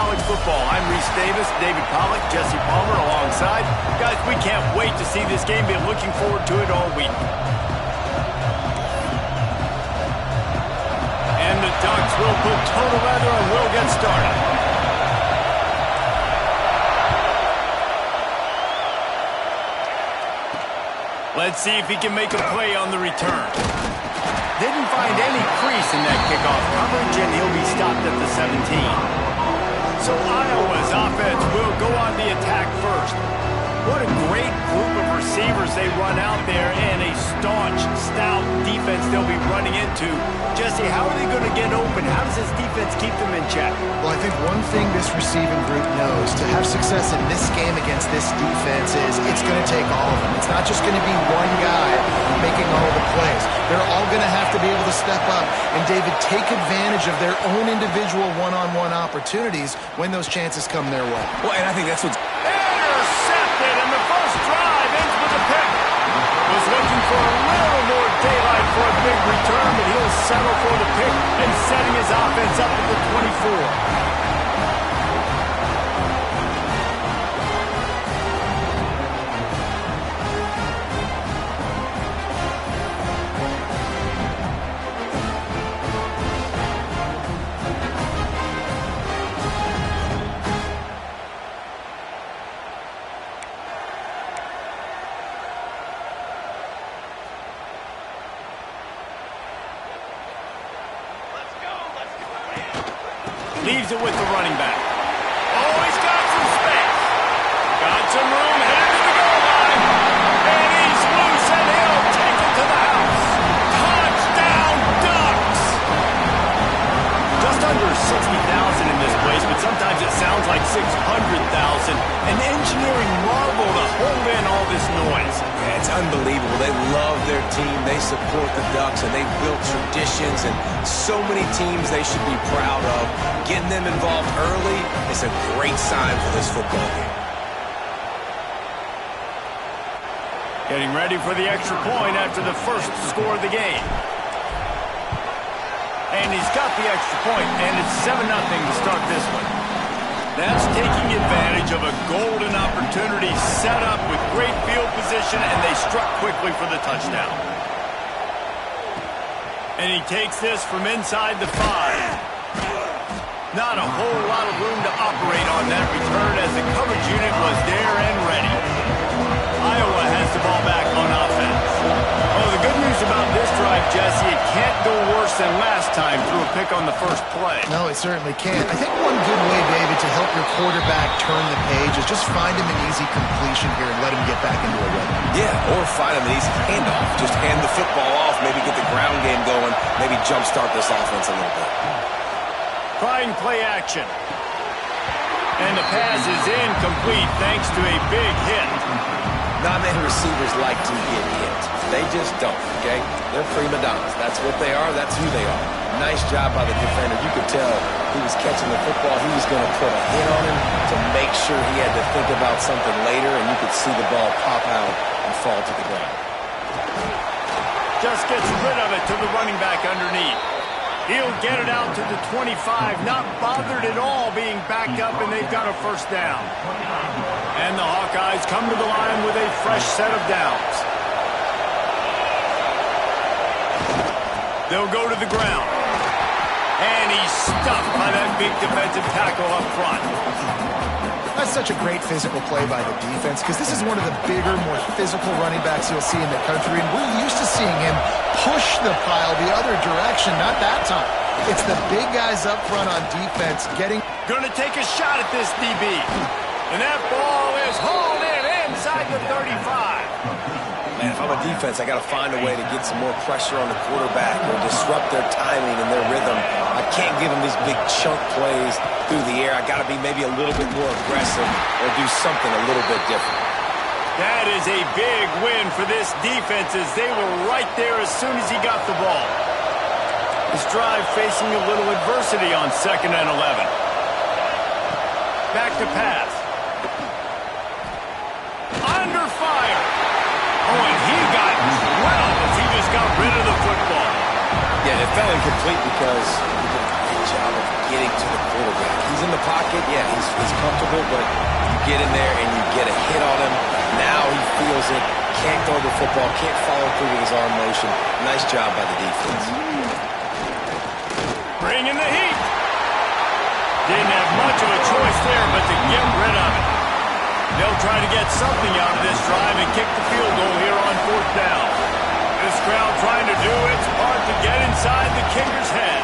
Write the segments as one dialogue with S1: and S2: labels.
S1: college football. I'm Reese Davis, David Pollack, Jesse Palmer alongside. Guys, we can't wait to see this game. Been looking forward to it all week. And the Ducks will put total weather and will get started. Let's see if he can make a play on the return. Didn't find any crease in that kickoff coverage, and he'll be stopped at the 17. So Iowa's offense will go on the attack first. What a great group of receivers they run out there, and a staunch, stout defense they'll be running into. Jesse, how are they going to get open? How does this defense keep them in check?
S2: Well, I think one thing this receiving group knows to have success in this game against this defense is it's going to take all of them. It's not just going to be one guy making all the plays. They're all going to have to be able to step up and, David, take advantage of their own individual one-on-one opportunities when those chances come their way.
S3: Well, and I think that's what's...
S1: Intercepted, and the first drive ends with a pick. Was looking for a little more daylight for a big return, but he'll settle for the pick and setting his offense up at the 24. Leaves it with the running back. Oh, he's got some space. Got some room, headed to the goal line. And he's loose, and he'll take it to the house. Touchdown, Ducks! Just under 60,000 in this place, but sometimes it sounds like 600,000. An engineering marvel to hold in all this noise.
S3: Yeah, it's unbelievable. They love their team. They support the Ducks, and they've built traditions and so many teams they should be proud of. Getting them involved early is a great sign for this football game.
S1: Getting ready for the extra point after the first score of the game. And he's got the extra point, and it's 7-0 to start this one. That's taking advantage of a golden opportunity set up with great field position, and they struck quickly for the touchdown. And he takes this from inside the 5. Not a whole lot of room to operate on that return as the coverage unit was there and ready. Iowa has the ball back on offense. Oh, the good news about this drive, Jesse, it can't go worse than last time through a pick on the first play.
S2: No, it certainly can't. I think one good way, David, to help your quarterback turn the page is just find him an easy completion here and let him get back into a rhythm.
S3: Yeah, or find him an easy handoff. Just hand the football off, maybe get the ground game going, maybe jumpstart this offense a little bit.
S1: Trying play action. And the pass is incomplete thanks to a big hit.
S3: Not many receivers like to get hit. They just don't, okay? They're prima donnas. That's what they are. That's who they are. Nice job by the defender. You could tell he was catching the football. He was going to put a hit on him to make sure he had to think about something later, and you could see the ball pop out and fall to the ground.
S1: Just gets rid of it to the running back underneath. He'll get it out to the 25, not bothered at all being backed up, and they've got a first down. And the Hawkeyes come to the line with a fresh set of downs. They'll go to the ground. And he's stuffed by that big defensive tackle up front.
S2: That's such a great physical play by the defense because this is one of the bigger, more physical running backs you'll see in the country, and we're used to seeing him push the pile the other direction. Not that time. It's the big guys up front on defense getting...
S1: Going to take a shot at this DB. And that ball is hauled in inside the 35.
S3: Man, if I'm a defense, I got to find a way to get some more pressure on the quarterback or disrupt their timing and their rhythm. I can't give them these big chunk plays through the air. I got to be maybe a little bit more aggressive or do something a little bit different.
S1: That is a big win for this defense as they were right there as soon as he got the ball. This drive facing a little adversity on 2nd and 11. Back to pass. Under fire. Oh, and he got drilled as he just got rid of the football.
S3: Yeah, it fell incomplete because he did a great job of getting to the quarterback. He He's in the pocket. Yeah, he's comfortable, but you get in there and you get a hit on him. Now he feels it. Can't throw the football. Can't follow through with his arm motion. Nice job by the defense.
S1: Bring in the heat. Didn't have much of a choice there but to get rid of it. They'll try to get something out of this drive and kick the field goal here on 4th down. This crowd trying to do its part to get inside the kicker's head.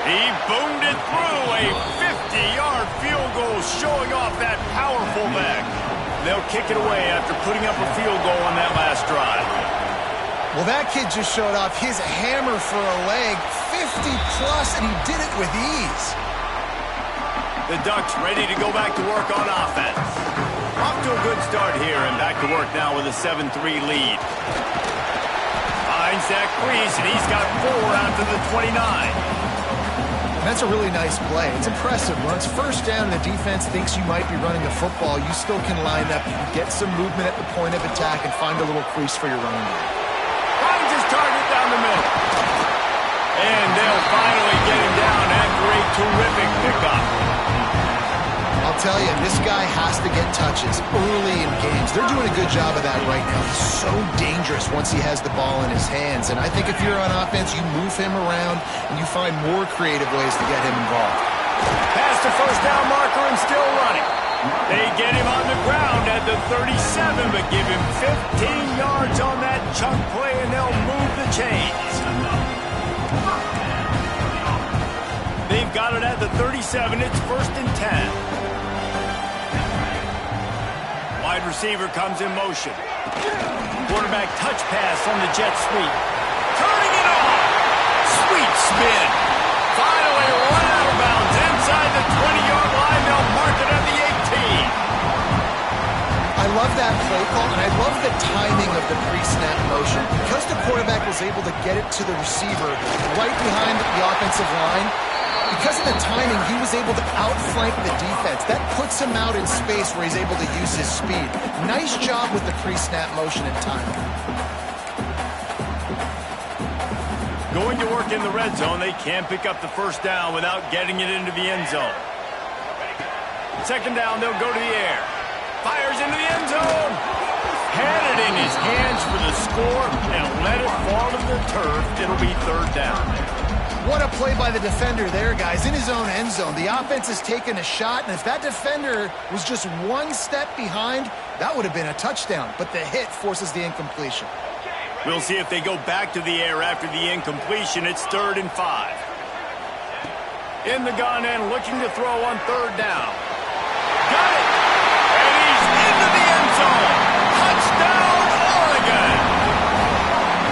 S1: He boomed it through a 50-yard field goal, showing off that powerful leg. They'll kick it away after putting up a field goal on that last drive.
S2: Well, that kid just showed off his hammer for a leg, 50-plus, and he did it with ease.
S1: The Ducks ready to go back to work on offense. Off to a good start here and back to work now with a 7-3 lead. Finds that crease, and he's got 4 after the 29.
S2: That's a really nice play. It's impressive. When it's 1st down and the defense thinks you might be running the football, you still can line up, you can get some movement at the point of attack, and find a little crease for your running back.
S1: Finds his target down the middle. And they'll finally get him down after a terrific pickup.
S2: I'll tell you, this guy has to get touches early in games. They're doing a good job of that right now. He's so dangerous once he has the ball in his hands. And I think if you're on offense, you move him around and you find more creative ways to get him involved.
S1: Past the 1st down marker and still running. They get him on the ground at the 37, but give him 15 yards on that chunk play, and they'll move the chains. They've got it at the 37. It's 1st and 10. Wide receiver comes in motion. Quarterback touch pass on the jet sweep. Turning it on. Sweet spin. Finally run out of bounds inside the 20-yard line. They'll mark it at the 18.
S2: I love that play call, and I love the timing of the pre-snap motion. Because the quarterback was able to get it to the receiver right behind the offensive line, because of the timing, he was able to outflank the defense. That puts him out in space where he's able to use his speed. Nice job with the pre-snap motion and timing.
S1: Going to work in the red zone. They can't pick up the 1st down without getting it into the end zone. 2nd down, they'll go to the air. Fires into the end zone. Had it in his hands for the score and let it fall to the turf. It'll be 3rd down.
S2: What a play by the defender there, guys. In his own end zone, the offense has taken a shot, and if that defender was just 1 step behind, that would have been a touchdown. But the hit forces the incompletion.
S1: We'll see if they go back to the air after the incompletion. It's 3rd and 5. In the gun and looking to throw on 3rd down. Got it! And he's into the end zone! Touchdown, Oregon!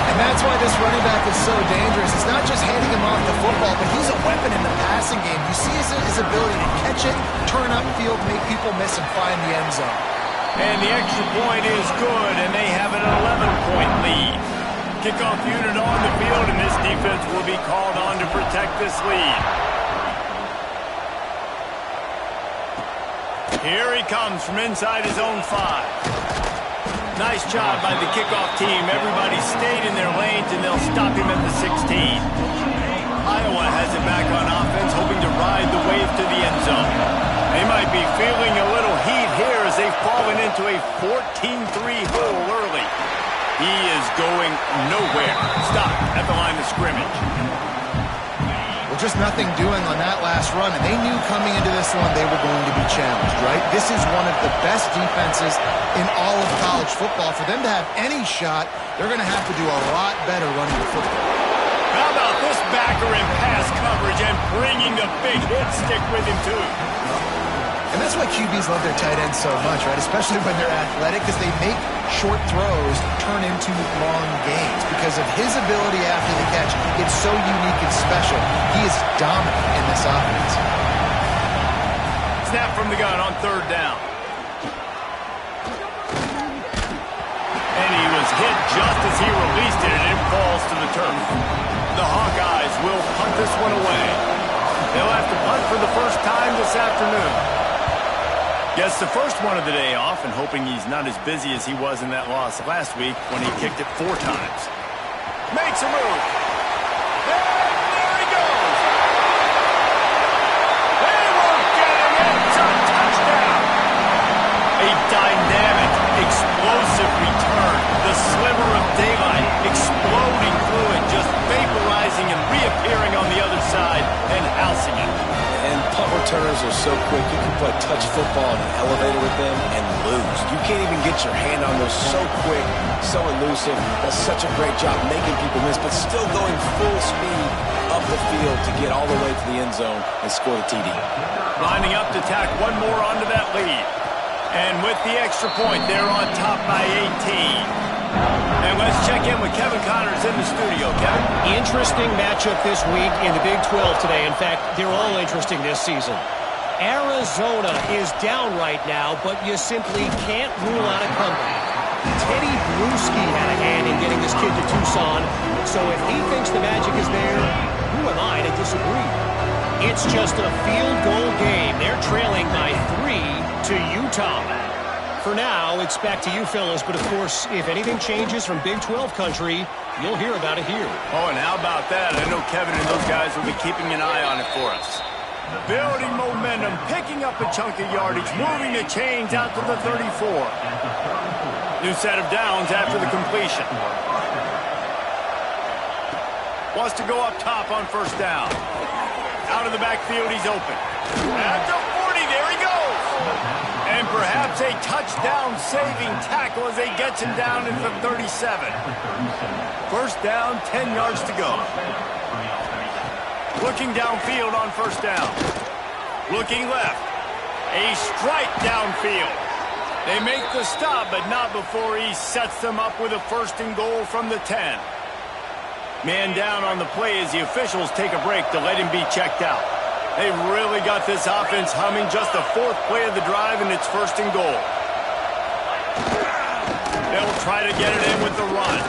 S2: And that's why this running back is so dangerous. It's not just handing him off the football, but he's a weapon in the passing game. You see his ability to catch it, turn upfield, make people miss, and find the end zone.
S1: And the extra point is good, and they have an 11-point lead. Kickoff unit on the field, and this defense will be called on to protect this lead. Here he comes from inside his own 5. Nice job by the kickoff team. Everybody stayed in their lanes, and they'll stop him at the 16. Iowa has it back on offense, hoping to ride the wave to the end zone. They might be feeling a little heat here as they've fallen into a 14-3 hole early. He is going nowhere. Stop at the line of scrimmage.
S2: Well, just nothing doing on that last run, and they knew coming into this one they were going to be challenged, right? This is one of the best defenses in all of college football. For them to have any shot, they're going to have to do a lot better running the football.
S1: How about this backer in pass coverage and bringing the big hit stick with him, too?
S2: And that's why QBs love their tight ends so much, right? Especially when they're athletic, because they make short throws turn into long gains. Because of his ability after the catch, it's so unique and special. He is dominant in this offense.
S1: Snap from the gun on 3rd down. And he was hit just as he released it, and it falls to the turf. The Hawkeyes will punt this one away. They'll have to punt for the first time this afternoon. Gets the first one of the day off, and hoping he's not as busy as he was in that loss last week when he kicked it 4 times. Makes a move. And there he goes.
S3: Punt returners are so quick, you can play touch football in an elevator with them and lose. You can't even get your hand on those, so quick, so elusive. Does such a great job making people miss, but still going full speed up the field to get all the way to the end zone and score the TD.
S1: Lining up to tack one more onto that lead. And with the extra point, they're on top by 18. And let's check in with Kevin Connors in the studio. Kevin?
S4: Interesting matchup this week in the Big 12 today. In fact, they're all interesting this season. Arizona is down right now, but you simply can't rule out a comeback. Teddy Bruschi had a hand in getting this kid to Tucson, so if he thinks the magic is there, who am I to disagree? It's just a field goal game. They're trailing by 3 to Utah. For now, it's back to you fellas, but of course, if anything changes from Big 12 country, you'll hear about it here.
S1: Oh, and how about that? I know Kevin and those guys will be keeping an eye on it for us. Building momentum, picking up a chunk of yardage, moving the chains out to the 34. New set of downs after the completion. Wants to go up top on first down. Out of the backfield, he's open. At the 40, there he goes. And perhaps a touchdown-saving tackle as they gets him down into the 37. First down, 10 yards to go. Looking downfield on first down. Looking left. A strike downfield. They make the stop, but not before he sets them up with a first and goal from the 10. Man down on the play as the officials take a break to let him be checked out. They've really got this offense humming. Just the fourth play of the drive, and it's first and goal. They'll try to get it in with the run.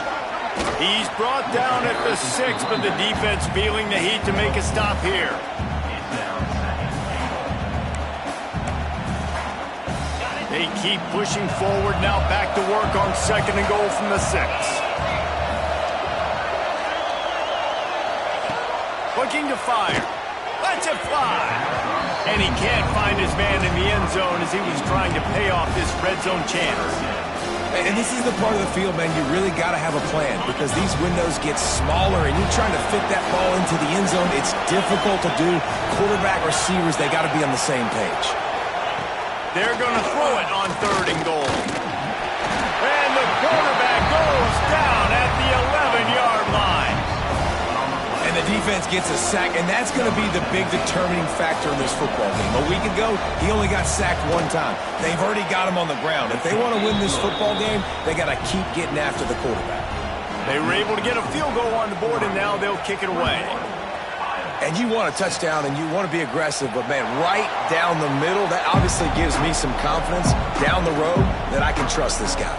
S1: He's brought down at the 6, but the defense feeling the heat to make a stop here. They keep pushing forward, now back to work on second and goal from the 6. Looking to fire. Lets it fly. And he can't find his man in the end zone as he was trying to pay off this red zone chance.
S3: And this is the part of the field, man, you really got to have a plan because these windows get smaller and you're trying to fit that ball into the end zone. It's difficult to do. Quarterback, receivers, they got to be on the same page.
S1: They're going to throw it on third and goal. And the quarterback goes down at the 11-yard line.
S3: And the defense gets a sack, and that's going to be the big determining factor in this football game. A week ago, he only got sacked one time. They've already got him on the ground. If they want to win this football game, they got to keep getting after the quarterback.
S1: They were able to get a field goal on the board, and now they'll kick it away.
S3: And you want a touchdown, and you want to be aggressive, but, man, right down the middle, that obviously gives me some confidence down the road that I can trust this guy.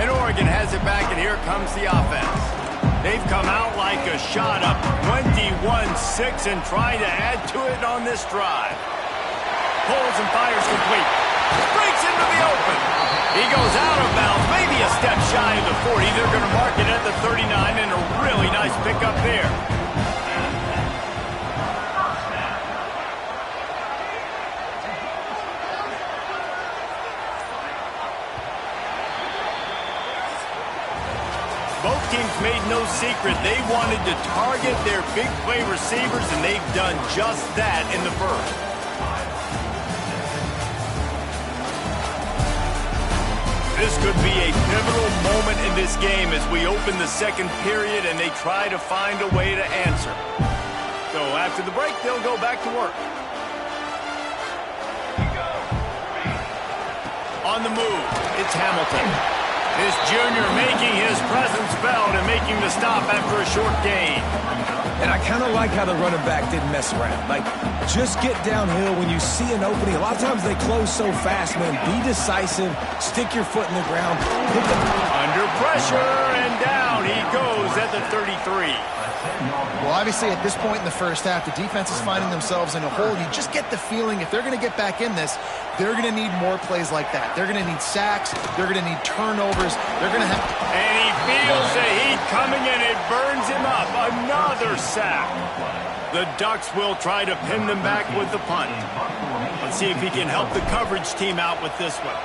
S1: And Oregon has it back, and here comes the offense. They've come out like a shot up 21-6 and trying to add to it on this drive. Pulls and fires complete. Breaks into the open. He goes out of bounds, maybe a step shy of the 40. They're going to mark it at the 39 and a really nice pickup there. Both teams made no secret they wanted to target their big play receivers, and they've done just that in the first. This could be a pivotal moment in this game as we open the second period and they try to find a way to answer. So after the break, they'll go back to work. On the move, it's Hamilton. This junior making his presence felt and making the stop after a short gain.
S3: And I kind of like how the running back didn't mess around. Like, just get downhill when you see an opening. A lot of times they close so fast, man. Be decisive. Stick your foot in the ground.
S1: Under pressure, and down he goes at the 33.
S2: Well, obviously, at this point in the first half, the defense is finding themselves in a hole. You just get the feeling if they're going to get back in this, they're going to need more plays like that. They're going to need sacks. They're going to need turnovers. They're going to have...
S1: And he feels the heat coming, and it burns him up. Another sack. The Ducks will try to pin them back with the punt. Let's see if he can help the coverage team out with this one.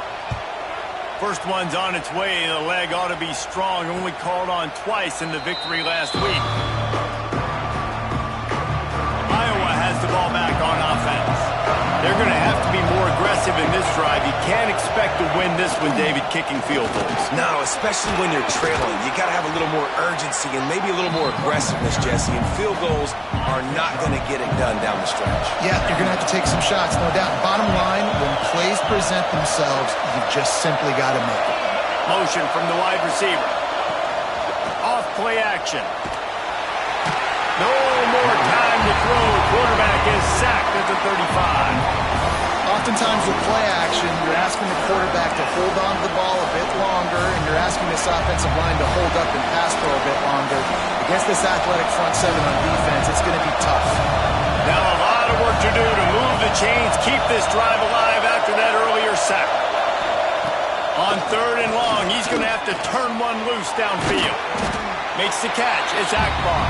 S1: First one's on its way. The leg ought to be strong. Only called on twice in the victory last week. Iowa has the ball back on offense. aggressive in this drive. You can't expect to win this one, David, kicking field goals.
S3: No, especially when you're trailing. You got to have a little more urgency and maybe a little more aggressiveness, Jesse. And field goals are not going to get it done down the stretch.
S2: Yeah, you're going to have to take some shots, no doubt. Bottom line, when plays present themselves, you just simply got to make it.
S1: Motion from the wide receiver. Off play action. No more time to throw. Quarterback is sacked at the 35.
S2: Oftentimes with play action, you're asking the quarterback to hold on to the ball a bit longer, and you're asking this offensive line to hold up and pass throw a bit longer. Against this athletic front seven on defense, it's going to be tough.
S1: Now a lot of work to do to move the chains, keep this drive alive after that earlier sack. On 3rd and long, he's going to have to turn one loose downfield. Makes the catch. It's Akbar.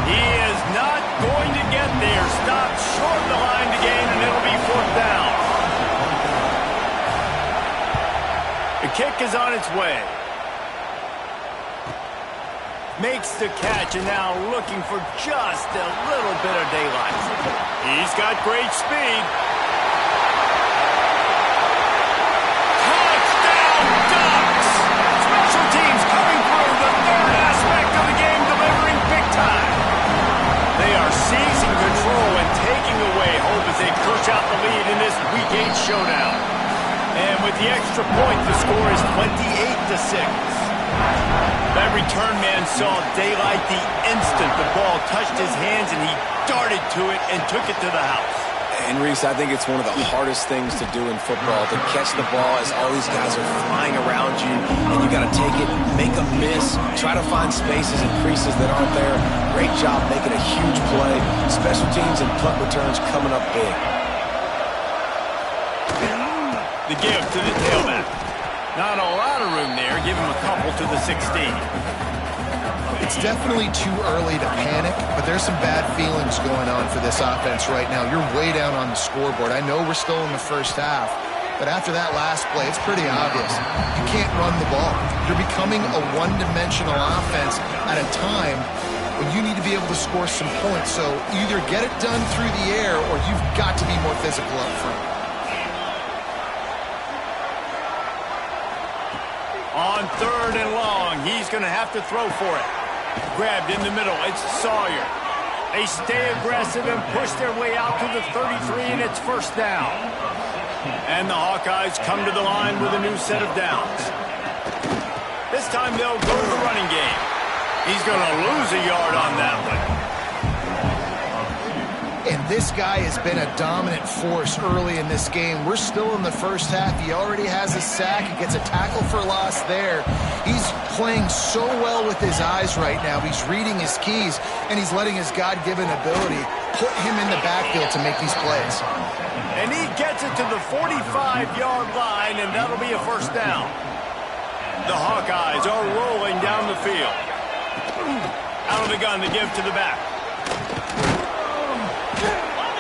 S1: He is not going to get there. Stopped short of the line to gain, and it'll be 4th down. The kick is on its way. Makes the catch, and now looking for just a little bit of daylight. He's got great speed. Touchdown, Ducks! Special teams coming through the 3rd aspect of the game, delivering big time. They are seizing control and taking away hope as they push out the lead in this Week 8 showdown. And with the extra point, the score is 28-6. That return man saw daylight the instant the ball touched his hands, and he darted to it and took it to the house.
S3: And, Reese, I think it's one of the hardest things to do in football, to catch the ball as all these guys are flying around you, and you got to take it, make a miss, try to find spaces and creases that aren't there. Great job making a huge play. Special teams and punt returns coming up big.
S1: The give to the tailback. Not a lot of room there. Give him a couple to the 16.
S2: It's definitely too early to panic, but there's some bad feelings going on for this offense right now. You're way down on the scoreboard. I know we're still in the first half, but after that last play, it's pretty obvious. You can't run the ball. You're becoming a one-dimensional offense at a time when you need to be able to score some points. So either get it done through the air or you've got to be more physical up front.
S1: On 3rd and long, he's going to have to throw for it. Grabbed in the middle, it's Sawyer. They stay aggressive and push their way out to the 33, and it's 1st down. And the Hawkeyes come to the line with a new set of downs. This time they'll go to the running game. He's going to lose a yard on that one.
S2: And this guy has been a dominant force early in this game. We're still in the first half. He already has a sack. He gets a tackle for loss there. He's playing so well with his eyes right now. He's reading his keys, and he's letting his God-given ability put him in the backfield to make these plays.
S1: And he gets it to the 45-yard line, and that'll be a 1st down. The Hawkeyes are rolling down the field. Out of the gun to give to the back.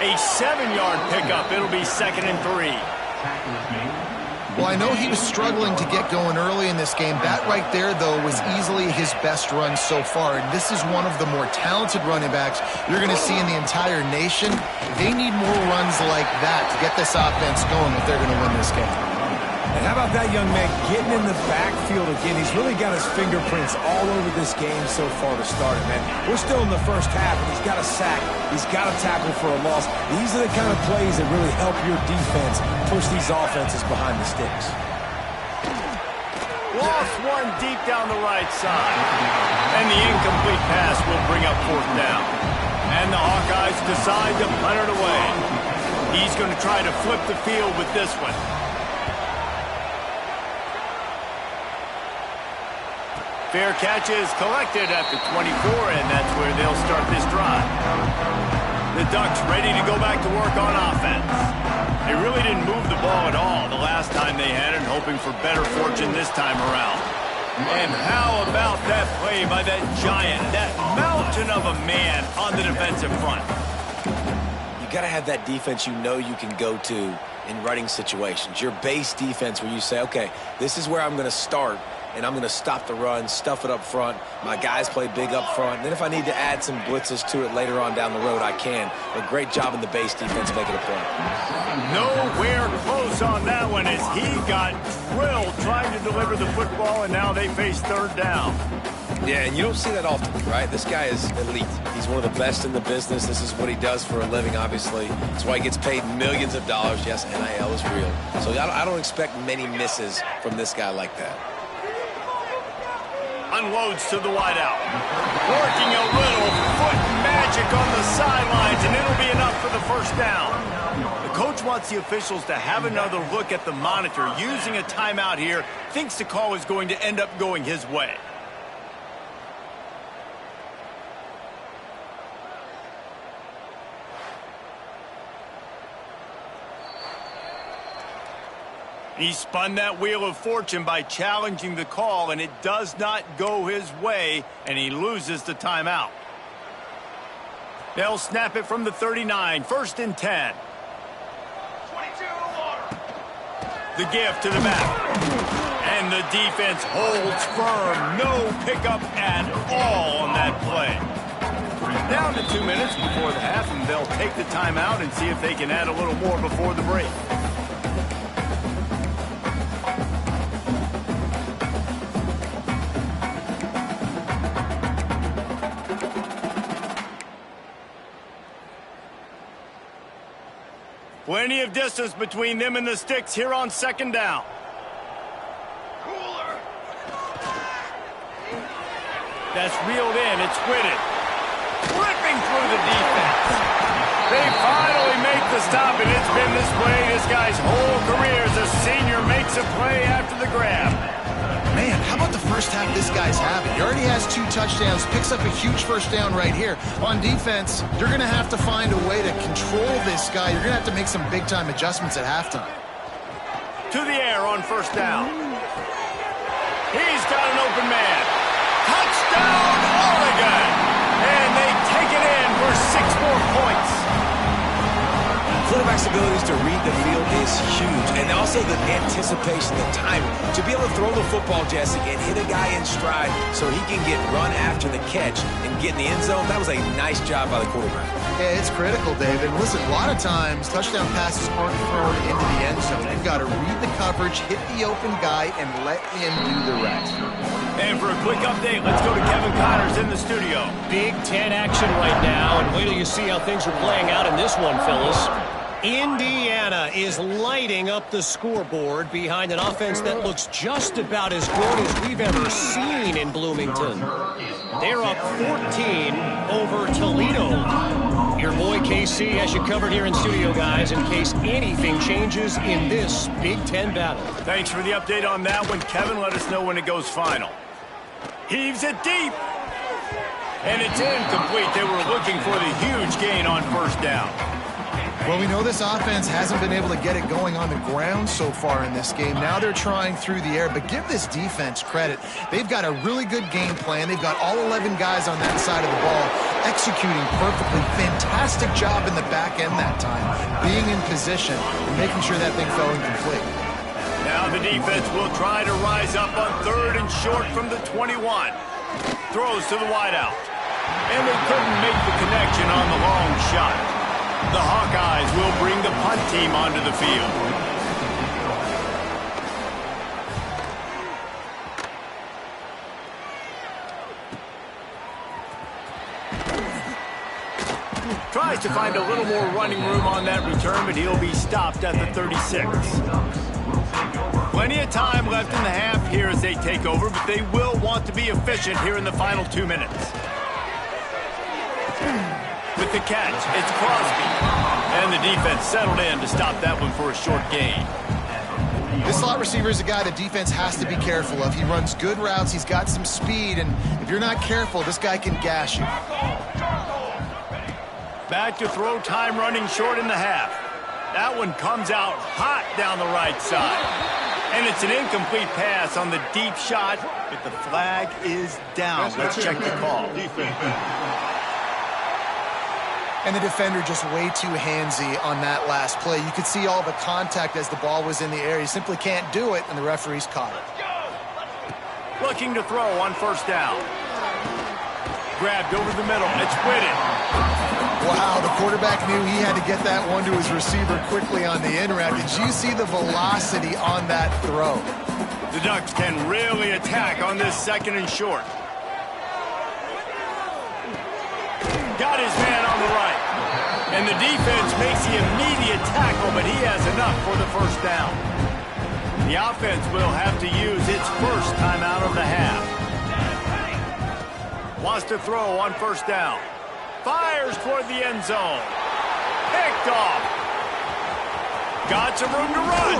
S1: A 7-yard pickup. It'll be 2nd and 3.
S2: Well, I know he was struggling to get going early in this game. That right there, though, was easily his best run so far. And this is one of the more talented running backs you're going to see in the entire nation. They need more runs like that to get this offense going if they're going to win this game.
S5: And how about that young man getting in the backfield again? He's really got his fingerprints all over this game so far to start it, man. We're still in the first half, and he's got a sack. He's got a tackle for a loss. These are the kind of plays that really help your defense push these offenses behind the sticks.
S1: Lost one deep down the right side. And the incomplete pass will bring up 4th down. And the Hawkeyes decide to punt it away. He's going to try to flip the field with this one. Fair catch is collected at the 24, and that's where they'll start this drive. The Ducks ready to go back to work on offense. They really didn't move the ball at all the last time they had it, hoping for better fortune this time around. And how about that play by that giant, that mountain of a man on the defensive front?
S3: You got to have that defense you know you can go to in running situations. Your base defense where you say, okay, this is where I'm going to start, and I'm going to stop the run, stuff it up front. My guys play big up front. And then if I need to add some blitzes to it later on down the road, I can. But great job in the base defense making a play.
S1: Nowhere close close on that one as he got drilled trying to deliver the football, and now they face third down.
S3: Yeah, and you don't see that often, right? This guy is elite. He's one of the best in the business. This is what he does for a living, obviously. That's why he gets paid millions of dollars. Yes, NIL is real. So I don't expect many misses from this guy like that.
S1: Unloads to the wideout. Working a little foot magic on the sidelines, and it'll be enough for the first down. The coach wants the officials to have another look at the monitor. Using a timeout here, thinks the call is going to end up going his way. He spun that wheel of fortune by challenging the call, and it does not go his way, and he loses the timeout. They'll snap it from the 39, 1st and 10. The give to the back. And the defense holds firm. No pickup at all on that play. Down to 2 minutes before the half, and they'll take the timeout and see if they can add a little more before the break. Plenty of distance between them and the sticks here on 2nd down. That's reeled in. It's Whitted. Ripping through the defense. They finally make the stop, and it's been this way this guy's whole career as a senior makes a play after the grab.
S2: Man, how about the first half this guy's having? He already has 2 touchdowns, picks up a huge first down right here. On defense, you're going to have to find a way to control this guy. You're going to have to make some big-time adjustments at halftime.
S1: To the air on 1st down. He's got an open man. Touchdown, Oregon! And they take it in for 6 more points.
S3: Quarterback's abilities to read the field is huge, and also the anticipation, the timing. To be able to throw the football, Jesse, and hit a guy in stride so he can get run after the catch and get in the end zone, that was a nice job by the quarterback.
S2: Yeah, it's critical, David. Listen, a lot of times, touchdown passes aren't thrown into the end zone. You've got to read the coverage, hit the open guy, and let him do the rest.
S1: And for a quick update, let's go to Kevin Connors in the studio.
S4: Big Ten action right now, and wait till you see how things are playing out in this one, Phyllis. Indiana is lighting up the scoreboard behind an offense that looks just about as good as we've ever seen in Bloomington. They're up 14 over Toledo. Your boy KC has you covered here in studio, guys, in case anything changes in this Big Ten battle.
S1: Thanks for the update on that one. Kevin, let us know when it goes final. Heaves it deep. And it's incomplete. They were looking for the huge gain on 1st down.
S2: Well, we know this offense hasn't been able to get it going on the ground so far in this game. Now they're trying through the air, but give this defense credit. They've got a really good game plan. They've got all 11 guys on that side of the ball executing perfectly. Fantastic job in the back end that time, being in position and making sure that thing fell incomplete.
S1: Now the defense will try to rise up on 3rd and short from the 21. Throws to the wideout. And they couldn't make the connection on the long shot. The Hawkeyes will bring the punt team onto the field. Tries to find a little more running room on that return, but he'll be stopped at the 36. Plenty of time left in the half here as they take over, but they will want to be efficient here in the final 2 minutes. With the catch, it's Crosby. And the defense settled in to stop that one for a short gain.
S2: This slot receiver is a guy the defense has to be careful of. He runs good routes, he's got some speed, and if you're not careful, this guy can gash you.
S1: Back to throw time running short in the half. That one comes out hot down the right side. And it's an incomplete pass on the deep shot, but the flag is down. Let's check the call.
S2: And the defender just way too handsy on that last play. You could see all the contact as the ball was in the air. He simply can't do it, and the referee's caught it.
S1: Looking to throw on 1st down. Grabbed over the middle. It's Whitted.
S2: Wow, the quarterback knew he had to get that one to his receiver quickly on the in route. Did you see the velocity on that throw?
S1: The Ducks can really attack on this 2nd and short. Got his man on the right. And the defense makes the immediate tackle, but he has enough for the first down. The offense will have to use its first timeout of the half. Wants to throw on 1st down. Fires toward the end zone. Picked off. Got some room to run.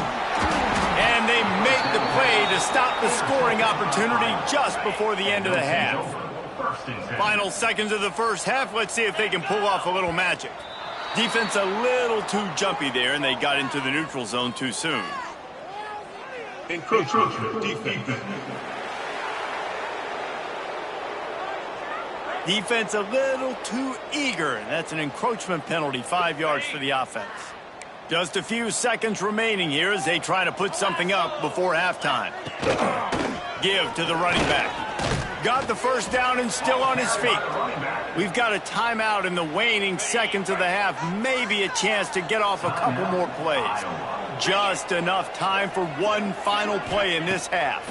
S1: And they make the play to stop the scoring opportunity just before the end of the half. Final seconds of the first half. Let's see if they can pull off a little magic. Defense a little too jumpy there, and they got into the neutral zone too soon.
S6: Encroachment defense.
S1: Defense a little too eager, and that's an encroachment penalty, 5 yards for the offense. Just a few seconds remaining here as they try to put something up before halftime. Give to the running back. Got the first down and still on his feet. We've got a timeout in the waning seconds of the half. Maybe a chance to get off a couple more plays. Just enough time for one final play in this half.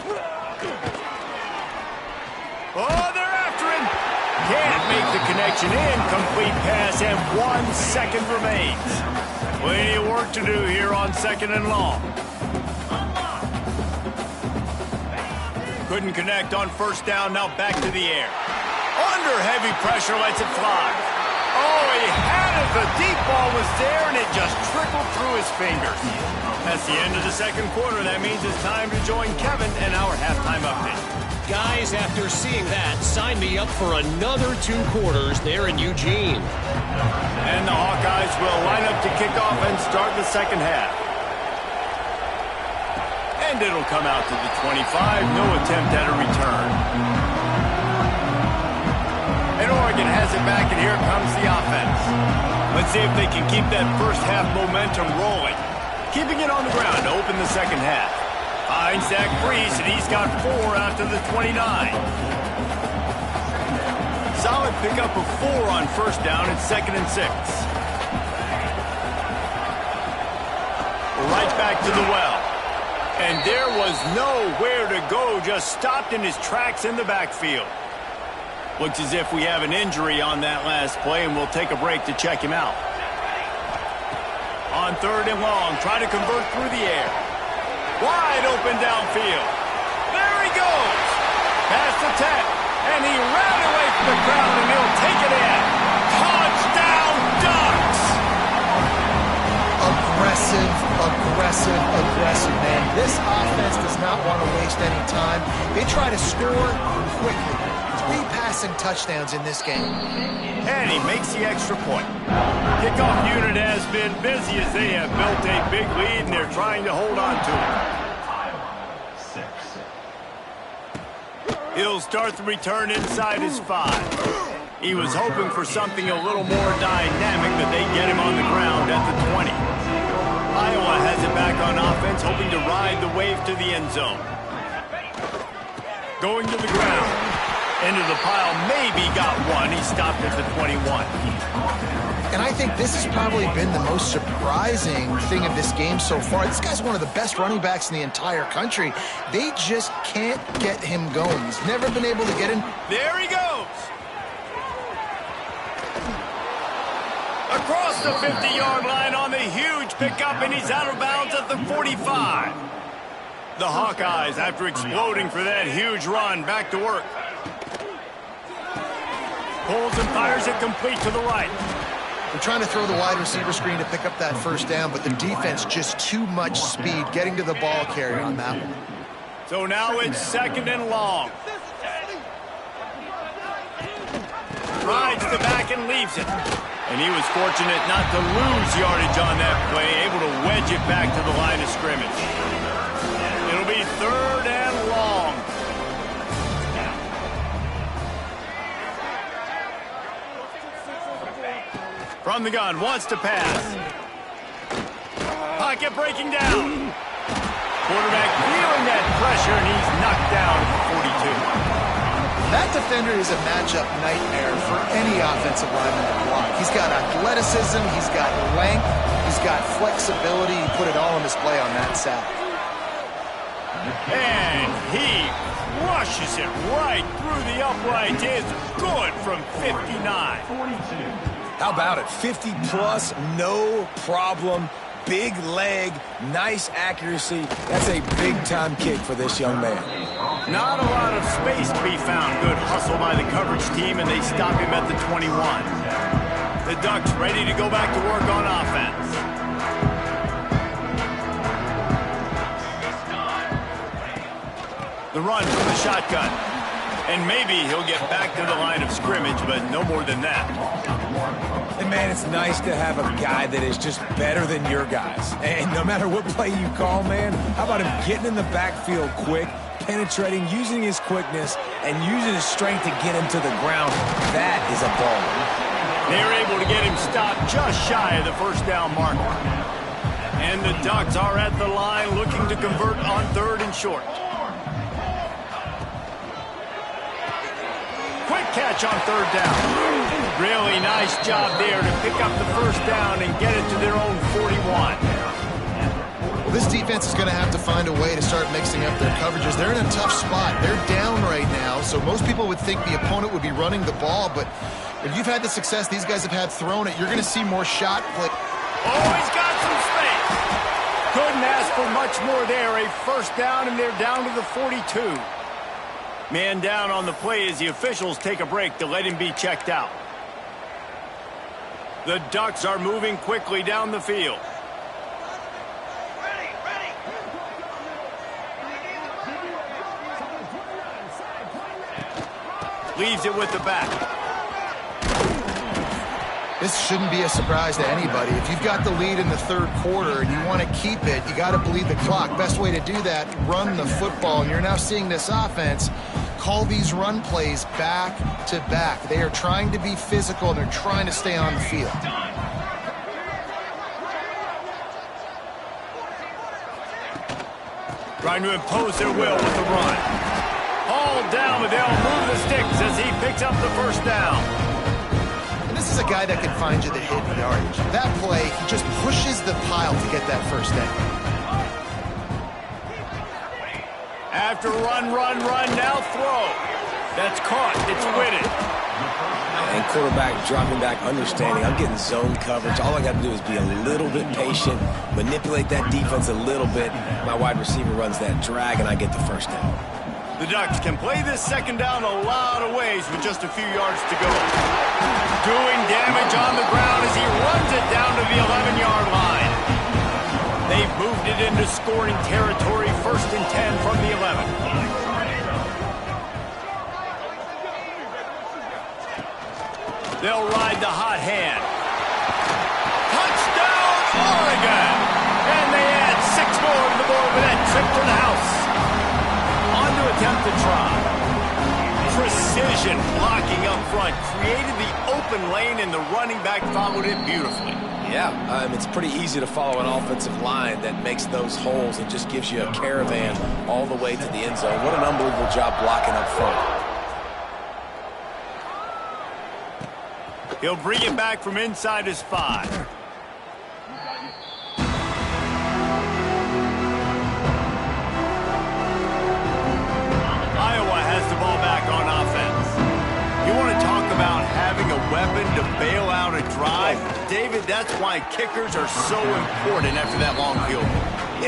S1: Oh, they're after him. Can't make the connection. Incomplete pass, and 1 second remains. Plenty of work to do here on 2nd and long. Couldn't connect on 1st down, now back to the air. Under heavy pressure, lets it fly. Oh, he had it. The deep ball was there, and it just trickled through his fingers. That's the end of the 2nd quarter. That means it's time to join Kevin and our halftime update.
S4: Guys, after seeing that, sign me up for another 2 quarters there in Eugene.
S1: And the Hawkeyes will line up to kick off and start the 2nd half. And it'll come out to the 25. No attempt at a return. And Oregon has it back, and here comes the offense. Let's see if they can keep that first half momentum rolling. Keeping it on the ground to open the 2nd half. Finds Zach Brees, and he's got 4 out to the 29. Solid pickup of 4 on 1st down at 2nd and 6. Right back to the well. And there was nowhere to go, just stopped in his tracks in the backfield. Looks as if we have an injury on that last play, and we'll take a break to check him out. On 3rd and long, try to convert through the air. Wide open downfield. There he goes. Past the 10, and he ran away from the crowd, and he'll take it in. Touchdown, Ducks!
S2: Aggressive, man. This offense does not want to waste any time. They try to score quickly. 3 passing touchdowns in this game.
S1: And he makes the extra point. Kickoff unit has been busy as they have built a big lead, and they're trying to hold on to it. He'll start the return inside his 5. He was hoping for something a little more dynamic, but they get him on the ground at the 20. Iowa has it back on offense, hoping to ride the wave to the end zone. Going to the ground. Into the pile, maybe got 1. He stopped at the 21.
S2: And I think this has probably been the most surprising thing of this game so far. This guy's one of the best running backs in the entire country. They just can't get him going. He's never been able to get in.
S1: There he goes. Across the 50-yard line on the huge pickup, and he's out of bounds at the 45. The Hawkeyes, after exploding for that huge run, back to work. Pulls and fires it complete to the right.
S2: They're trying to throw the wide receiver screen to pick up that first down, but the defense just too much speed getting to the ball carrier on that one.
S1: So now it's 2nd and long. Rides the back and leaves it. And he was fortunate not to lose yardage on that play, able to wedge it back to the line of scrimmage. It'll be 3rd and long. From the gun, wants to pass. Pocket breaking down. Quarterback feeling that pressure, and he's knocked down at the 42.
S2: That defender is a matchup nightmare for any offensive lineman to block. He's got athleticism, he's got length, he's got flexibility. He put it all on display on that sack.
S1: And he rushes it right through the upright. Is good from 59.
S3: How about it? 50-plus, no problem. Big leg, nice accuracy. That's a big-time kick for this young man.
S1: Not a lot of space to be found. Good hustle by the coverage team, and they stop him at the 21. The Ducks ready to go back to work on offense. The run from the shotgun. And maybe he'll get back to the line of scrimmage, but no more than that.
S5: And, man, it's nice to have a guy that is just better than your guys. And no matter what play you call, man, how about him getting in the backfield quick, penetrating, using his quickness, and using his strength to get him to the ground. That is a ball.
S1: They're able to get him stopped just shy of the first down marker. And the Ducks are at the line looking to convert on 3rd and short. Quick catch on 3rd down. Really nice job there to pick up the first down and get it to their own 41.
S2: Well, this defense is going to have to find a way to start mixing up their coverages. They're in a tough spot. They're down right now, so most people would think the opponent would be running the ball, but if you've had the success these guys have had throwing it, you're going to see more shot play.
S1: Oh, he's got some space. Couldn't ask for much more there. A first down, and they're down to the 42. Man down on the play as the officials take a break to let him be checked out. The Ducks are moving quickly down the field. Leaves it with the back.
S2: This shouldn't be a surprise to anybody. If you've got the lead in the 3rd quarter and you want to keep it, you got to bleed the clock. Best way to do that, run the football. And you're now seeing this offense call these run plays back to back. They are trying to be physical, and they're trying to stay on the field.
S1: Trying to impose their will with the run. Hauled down, but they'll move the sticks as he picks up the first down.
S2: This is a guy that can find you the hidden yardage. That play, he just pushes the pile to get that first down.
S1: After run, now throw. That's caught. It's Whitted.
S3: And quarterback dropping back, understanding. I'm getting zone coverage. All I got to do is be a little bit patient, manipulate that defense a little bit. My wide receiver runs that drag, and I get the first down.
S1: The Ducks can play this second down a lot of ways with just a few yards to go. Doing damage on the ground as he runs it down to the 11-yard line. They've moved it into scoring territory, 1st and 10 from the 11. They'll ride the hot hand. Touchdown, Oregon! And they add 6 more to the board with that trip to the house. On to attempt to try. Precision blocking up front created the open lane, and the running back followed it beautifully.
S3: Yeah, it's pretty easy to follow an offensive line that makes those holes and just gives you a caravan all the way to the end zone. What an unbelievable job blocking up front.
S1: He'll bring it back from inside his 5. The ball back on offense. You want to talk about having a weapon to bail out a drive? David, that's why kickers are so important after that long field goal.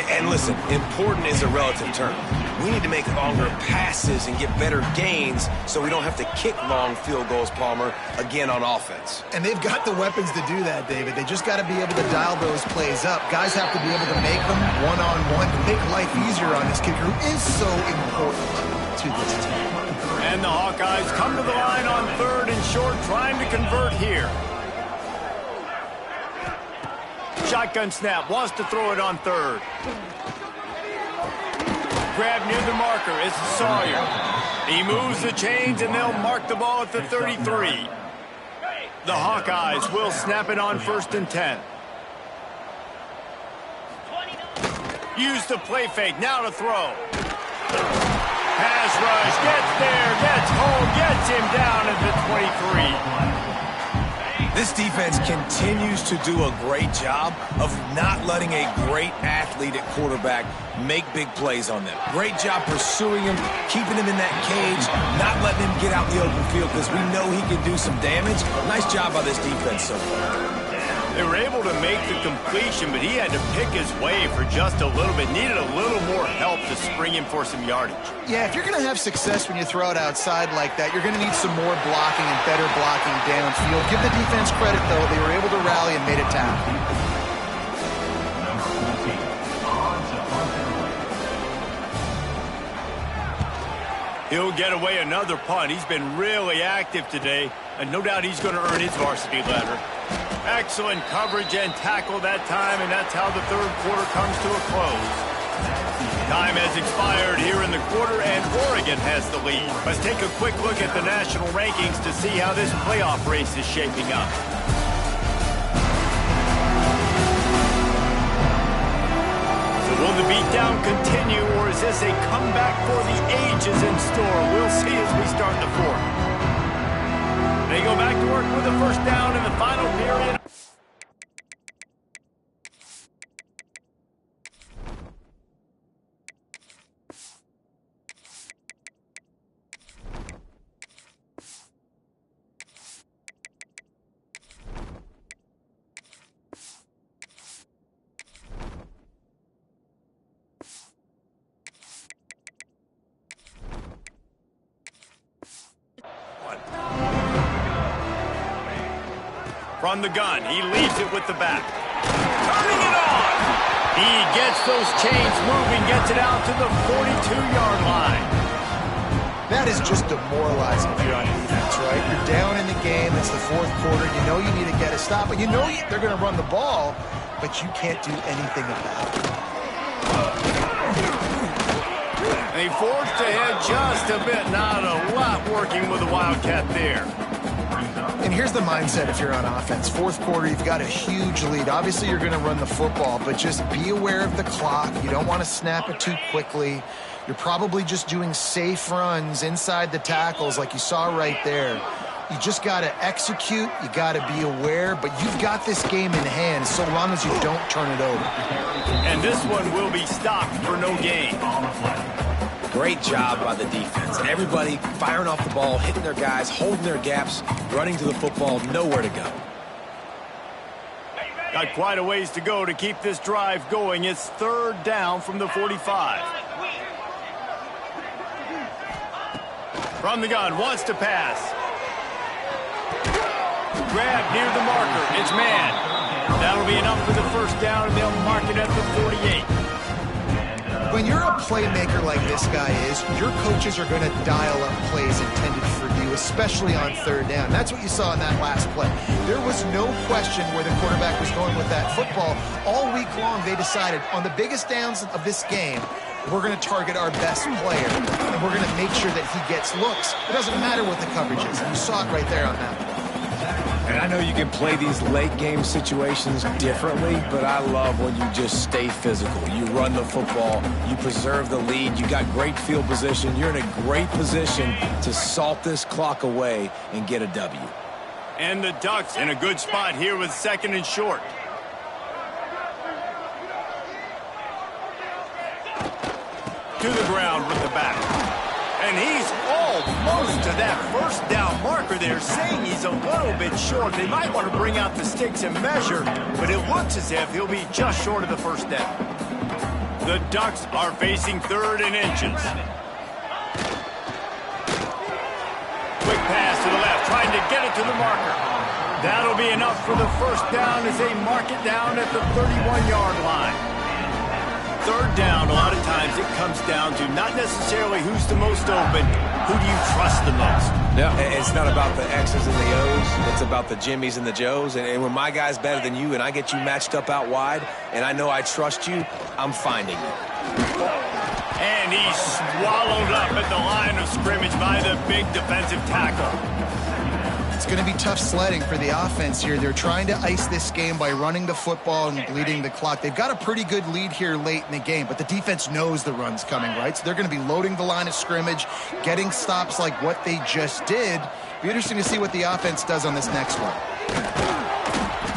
S3: And listen, important is a relative term. We need to make longer passes and get better gains so we don't have to kick long field goals, Palmer, again on offense.
S2: And they've got the weapons to do that, David. They just got to be able to dial those plays up. Guys have to be able to make them one-on-one to make life easier on this kicker, who is so important to this team.
S1: And the Hawkeyes come to the line on 3rd and short, trying to convert here. Shotgun snap, wants to throw it on 3rd. Grab near the marker is Sawyer. He moves the chains, and they'll mark the ball at the 33. The Hawkeyes will snap it on 1st and 10. Use the play fake, now to throw. Pass rush, gets there, gets home, gets him down at the 23.
S5: This defense continues to do a great job of not letting a great athlete at quarterback make big plays on them. Great job pursuing him, keeping him in that cage, not letting him get out in the open field because we know he can do some damage. Nice job by this defense so far.
S1: They were able to make the completion, but he had to pick his way for just a little bit. Needed a little more help to spring him for some yardage.
S2: Yeah, if you're going to have success when you throw it outside like that, you're going to need some more blocking and better blocking downfield. Give the defense credit, though. They were able to rally and made a tackle.
S1: He'll get away another punt. He's been really active today, and no doubt he's going to earn his varsity letter. Excellent coverage and tackle that time, and that's how the third quarter comes to a close. Time has expired here in the quarter, and Oregon has the lead. Let's take a quick look at the national rankings to see how this playoff race is shaping up. So will the beatdown continue, or is this a comeback for the ages in store? We'll see as we start the fourth. They go back to work with a first down in the final period. From the gun, he leaves it with the back. Turning it on! He gets those chains moving, gets it out to the 42-yard line.
S2: That is just demoralizing if you're on defense, right? You're down in the game. It's the fourth quarter. You know you need to get a stop, but you know they're going to run the ball, but you can't do anything about it.
S1: They forced ahead just a bit. Not a lot working with the Wildcat there.
S2: And here's the mindset if you're on offense. Fourth quarter, you've got a huge lead. Obviously, you're going to run the football, but just be aware of the clock. You don't want to snap it too quickly. You're probably just doing safe runs inside the tackles like you saw right there. You just got to execute. You got to be aware, but you've got this game in hand so long as you don't turn it over.
S1: And this one will be stopped for no gain.
S3: Great job by the defense. Everybody firing off the ball, hitting their guys, holding their gaps, running to the football, nowhere to go.
S1: Got quite a ways to go to keep this drive going. It's third down from the 45. From the gun, wants to pass. Grab near the marker. It's man. That'll be enough for the first down, and they'll mark it at the 48.
S2: When you're a playmaker like this guy is, your coaches are going to dial up plays intended for you, especially on third down. That's what you saw in that last play. There was no question where the quarterback was going with that football. All week long, they decided on the biggest downs of this game, we're going to target our best player, and we're going to make sure that he gets looks. It doesn't matter what the coverage is. And you saw it right there on that play.
S3: And I know you can play these late-game situations differently, but I love when you just stay physical. You run the football, you preserve the lead, you got great field position, you're in a great position to salt this clock away and get a W.
S1: And the Ducks in a good spot here with second and short. To the ground with the back. And he's almost to that first down marker there, saying he's a little bit short. They might want to bring out the sticks and measure, but it looks as if he'll be just short of the first down. The Ducks are facing third and inches. Quick pass to the left, trying to get it to the marker. That'll be enough for the first down as they mark it down at the 31-yard line. Third down, a lot of times it comes down to not necessarily who's the most open, who do you trust the most?
S3: Yeah, it's not about the X's and the O's. It's about the Jimmys and the Joes. And when my guy's better than you and I get you matched up out wide and I know I trust you, I'm finding you.
S1: And he's swallowed up at the line of scrimmage by the big defensive tackle.
S2: it's going to be tough sledding for the offense here. They're trying to ice this game by running the football and bleeding the clock. They've got a pretty good lead here late in the game, but the defense knows the run's coming, right? So they're going to be loading the line of scrimmage, getting stops like what they just did. Be interesting to see what the offense does on this next one.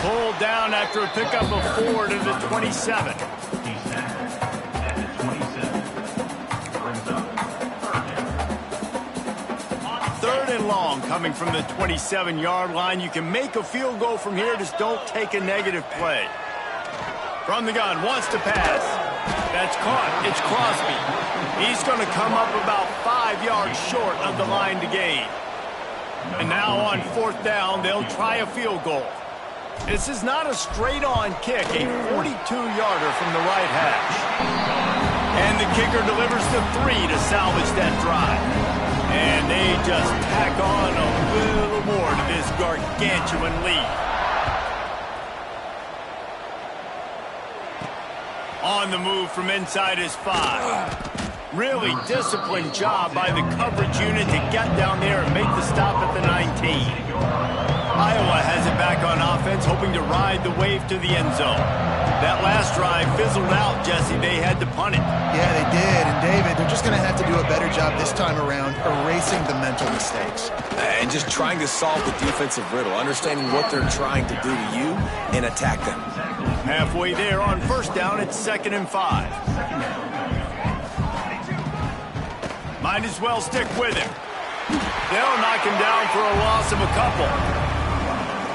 S1: Pulled down after a pickup of 4 to the 27. Third and long coming from the 27-yard line. You can make a field goal from here, just don't take a negative play. From the gun, wants to pass. That's caught. It's Crosby. He's going to come up about 5 yards short of the line to gain. And now on 4th down, they'll try a field goal. This is not a straight-on kick, a 42-yarder from the right hash. And the kicker delivers the 3 to salvage that drive. And they just tack on a little more to this gargantuan lead. On the move from inside his 5. Really disciplined job by the coverage unit to get down there and make the stop at the 19. Iowa has it back on offense, hoping to ride the wave to the end zone. That last drive fizzled out, Jesse. They had to punt it.
S2: Yeah, they did. And, David, they're just going to have to do a better job this time around erasing the mental mistakes.
S3: And just trying to solve the defensive riddle, understanding what they're trying to do to you and attack them.
S1: Halfway there on 1st down, it's 2nd and 5. Might as well stick with him. They'll knock him down for a loss of a couple.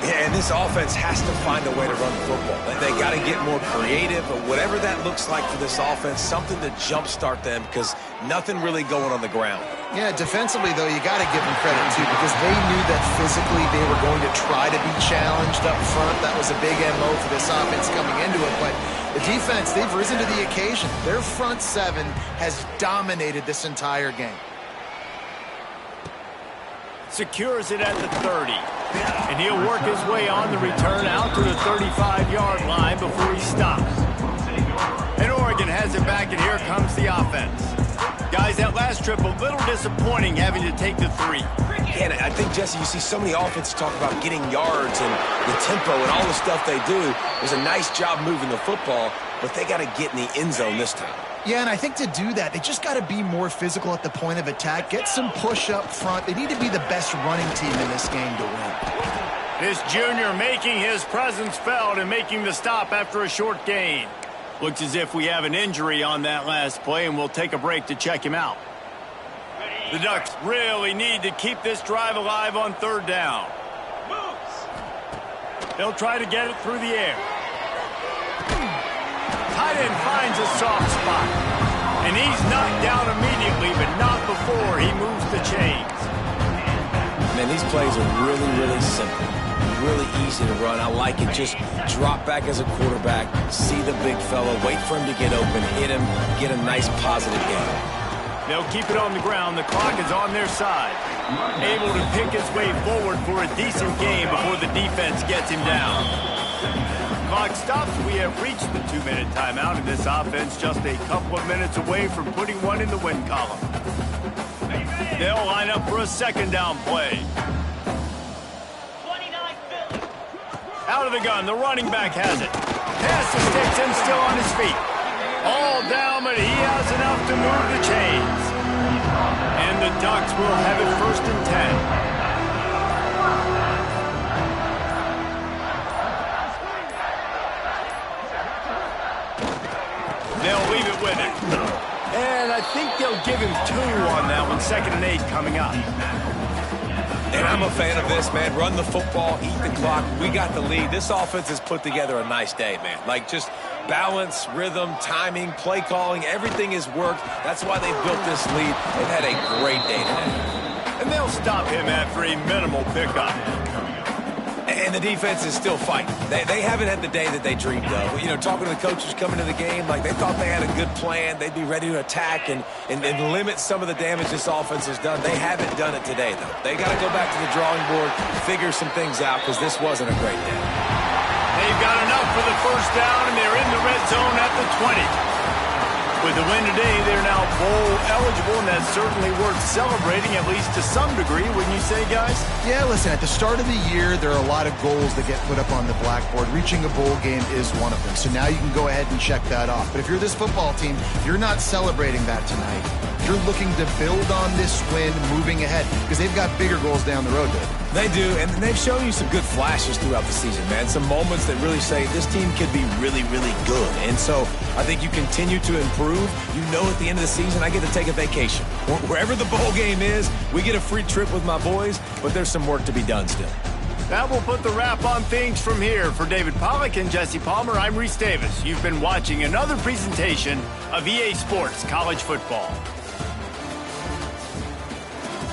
S3: Yeah, and this offense has to find a way to run the football. They got to get more creative, but whatever that looks like for this offense, something to jumpstart them because nothing really going on the ground.
S2: Yeah, defensively, though, you got to give them credit, too, because they knew that physically they were going to try to be challenged up front. That was a big MO for this offense coming into it, but the defense, they've risen to the occasion. Their front 7 has dominated this entire game.
S1: Secures it at the 30. And he'll work his way on the return out to the 35-yard line before he stops. And Oregon has it back, and here comes the offense. Guys, that last trip, a little disappointing having to take the 3.
S3: And I think, Jesse, you see so many offenses talk about getting yards and the tempo and all the stuff they do. It was a nice job moving the football, but they got to get in the end zone this time.
S2: Yeah, and I think to do that, they just got to be more physical at the point of attack, get some push up front. They need to be the best running team in this game to win.
S1: This junior making his presence felt and making the stop after a short gain. Looks as if we have an injury on that last play, and we'll take a break to check him out. The Ducks really need to keep this drive alive on 3rd down. They'll try to get it through the air. Tight end finds a soft spot. And he's knocked down immediately, but not before he moves the chains.
S3: Man, these plays are really, really simple. Really easy to run. I like it. Just drop back as a quarterback, see the big fella, wait for him to get open, hit him, get a nice positive game.
S1: They'll keep it on the ground. The clock is on their side. Able to pick his way forward for a decent game before the defense gets him down. Clock stops. We have reached the 2-minute timeout, and this offense just a couple of minutes away from putting one in the win column. They'll line up for a 2nd down play. Out of the gun, the running back has it. Pass the sticks and still on his feet. All down, but he has enough to move the chains. And the Ducks will have it 1st and 10. They'll leave it with him. And I think they'll give him 2 on that one. 2nd and 8 coming up.
S3: And I'm a fan of this, man. Run the football, eat the clock. We got the lead. This offense has put together a nice day, man. Like, just balance, rhythm, timing, play calling, everything has worked. That's why they've built this lead. They've had a great day today.
S1: And they'll stop him after a minimal pickup.
S3: And the defense is still fighting. They haven't had the day that they dreamed of. You know, talking to the coaches coming to the game, like they thought they had a good plan. They'd be ready to attack and limit some of the damage this offense has done. They haven't done it today, though. They got to go back to the drawing board, figure some things out, because this wasn't a great day.
S1: They've got enough for the 1st down, and they're in the red zone at the 20. With the win today, they're now bowl eligible, and that's certainly worth celebrating, at least to some degree, wouldn't you say, guys?
S2: Yeah, listen, at the start of the year, there are a lot of goals that get put up on the blackboard. Reaching a bowl game is one of them. So now you can go ahead and check that off. But if you're this football team, you're not celebrating that tonight. You're looking to build on this win moving ahead because they've got bigger goals down the road, David.
S5: They do, and they've shown you some good flashes throughout the season, man. Some moments that really say this team could be really, really good. And so I think you continue to improve. You know at the end of the season, I get to take a vacation. Wherever the bowl game is, we get a free trip with my boys, but there's some work to be done still.
S1: That will put the wrap on things from here. For David Pollack and Jesse Palmer, I'm Reese Davis. You've been watching another presentation of EA Sports College Football.